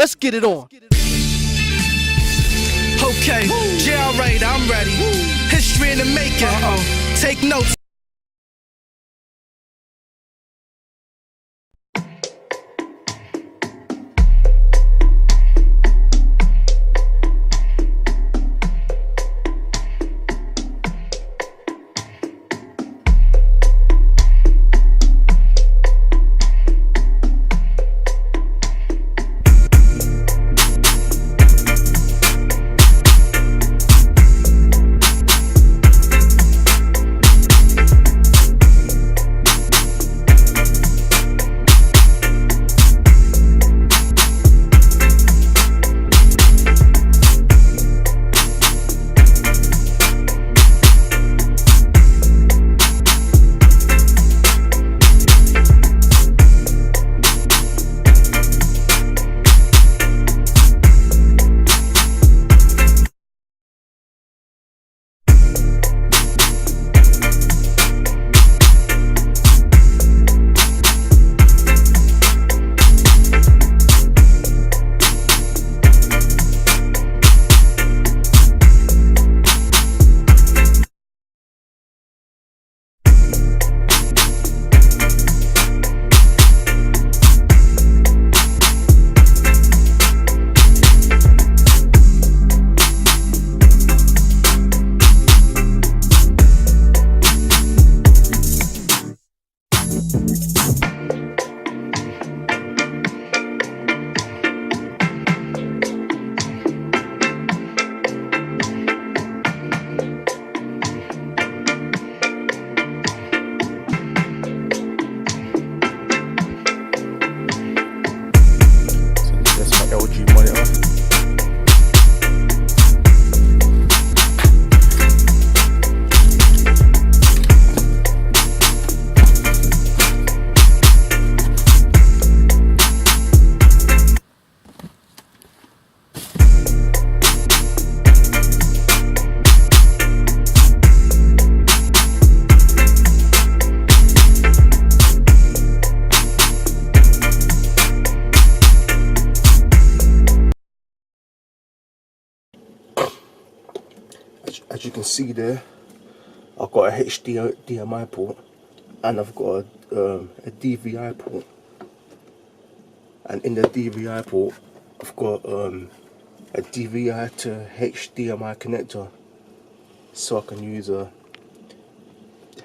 Let's get it on. Okay, jail raid, I'm ready. History in the making. Take notes. As you can see there, I've got a HDMI port and I've got a DVI port, and in the DVI port I've got a DVI to HDMI connector, so I can use a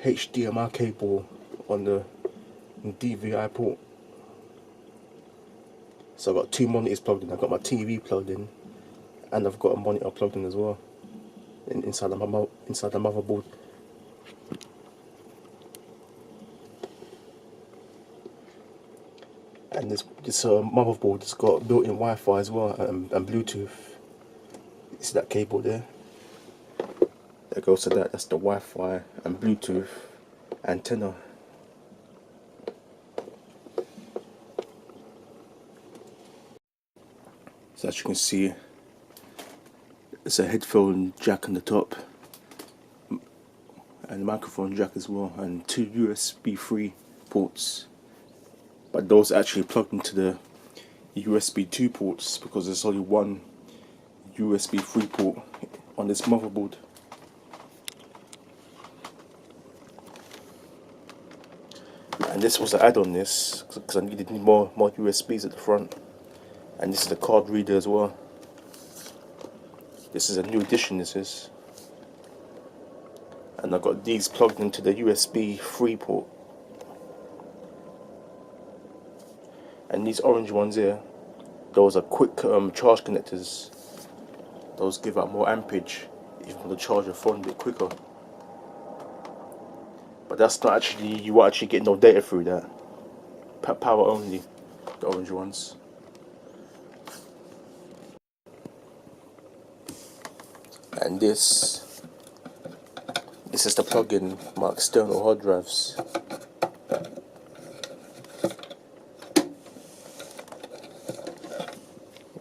HDMI cable on the DVI port. So I've got two monitors plugged in. I've got my TV plugged in and I've got a monitor plugged in as well inside the motherboard. And this motherboard has got built-in Wi-Fi as well, and Bluetooth. It's that cable there that goes to that. That's the Wi-Fi and Bluetooth antenna. So as you can see, it's a headphone jack on the top and a microphone jack as well, and two USB 3 ports. But those are actually plugged into the USB 2 ports because there's only one USB 3 port on this motherboard. And this was an add-on this because I needed more USBs at the front. And this is the card reader as well. This is a new addition, this is. And I've got these plugged into the USB 3 port. And these orange ones here, those are quick charge connectors. Those give out more amperage, even though the charge your phone a bit quicker. But that's not actually, you won't actually get no data through that. Power only, the orange ones. And this is the plug-in, my external hard drives.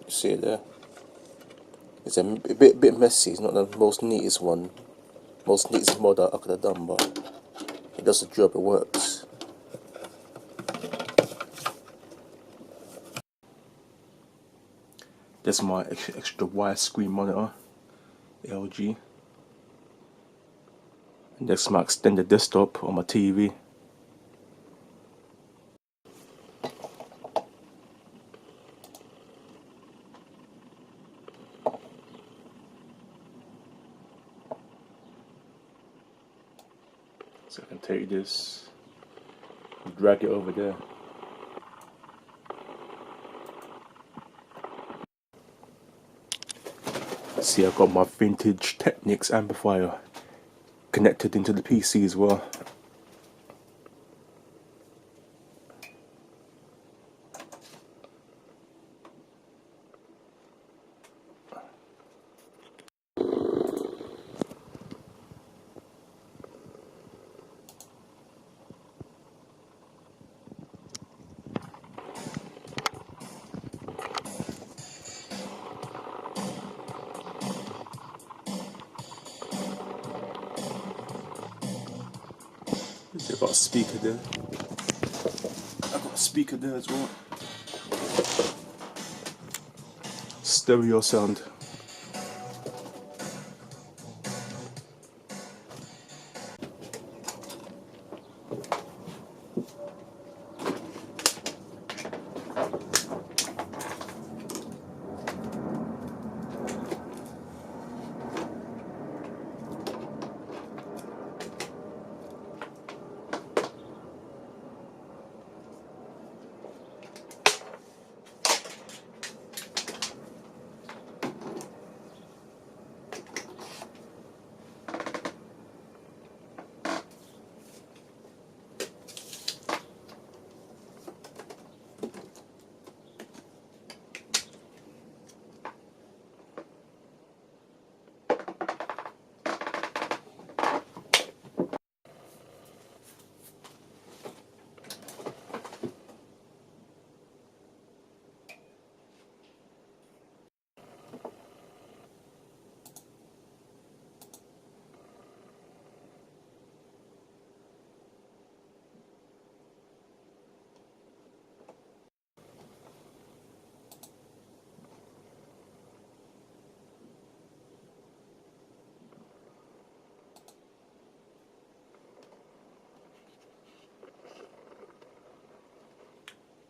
You see it there? It's a bit messy. It's not the most neatest one, most neatest mod I could have done, but it does the job. It works. That's my extra wide screen monitor, LG. And that's my extended desktop on my TV. So I can take this, drag it over there. See, I've got my vintage Technics amplifier connected into the PC as well. I've got a speaker there. I've got a speaker there as well. Stereo sound.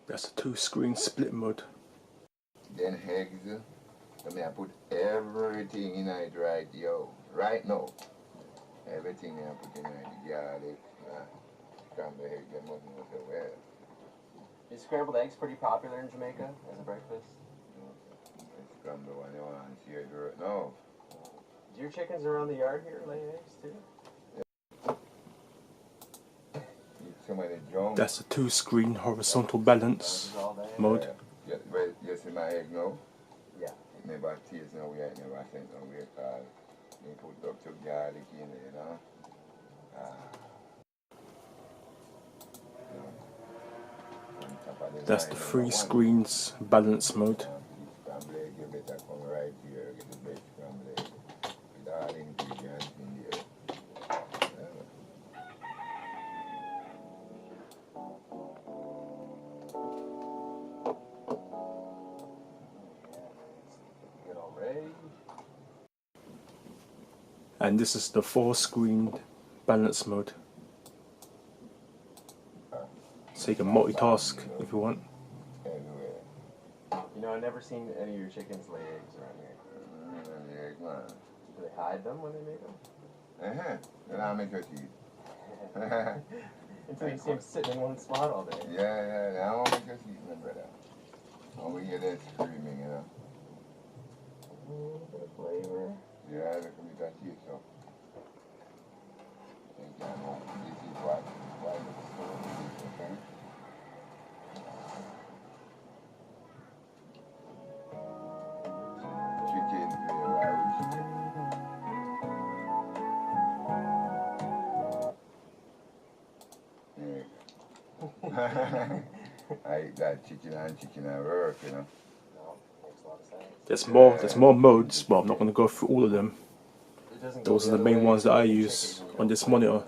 That's a 2-screen split mode. Then Higgs, I mean I put everything in it right, yo. Right now. Everything I put in it, the garlic, scrambled egg, them must know so well. Is scrambled eggs pretty popular in Jamaica as a breakfast? Scrambled one you want to see it right now. Do your chickens around the yard here lay eggs too? Eat so many junk. That's a 2-screen horizontal balance All day? mode. You see my egg now? Yeah. It never taste no way, it never sense no way, cause they put up to garlic in it, you know? That's the 3 screens balance mode. Scrambled egg, you better come right here, get the best scrambled egg. With all the ingredients in there. Get all ready. And this is the 4-screen balance mode. So you can multitask if you want. Everywhere. You know, I've never seen any of your chickens lay eggs around here. Egg, man. Do they hide them when they make them? Then I'll make her eat. Until you see them sitting in one spot all day. Yeah, now I'll make her eat, my brother. When we hear that screaming, you know. A little bit of flavor. Yeah, look at me, that cheese, so. Think I know, this is why it's so different. Chicken, wild chicken. Yeah. I eat that chicken and work, you know. No, makes a lot of sense. There's more modes, but I'm not going to go through all of them. It doesn't Those go are the other main way ones that I for use chicken, on this you know, monitor.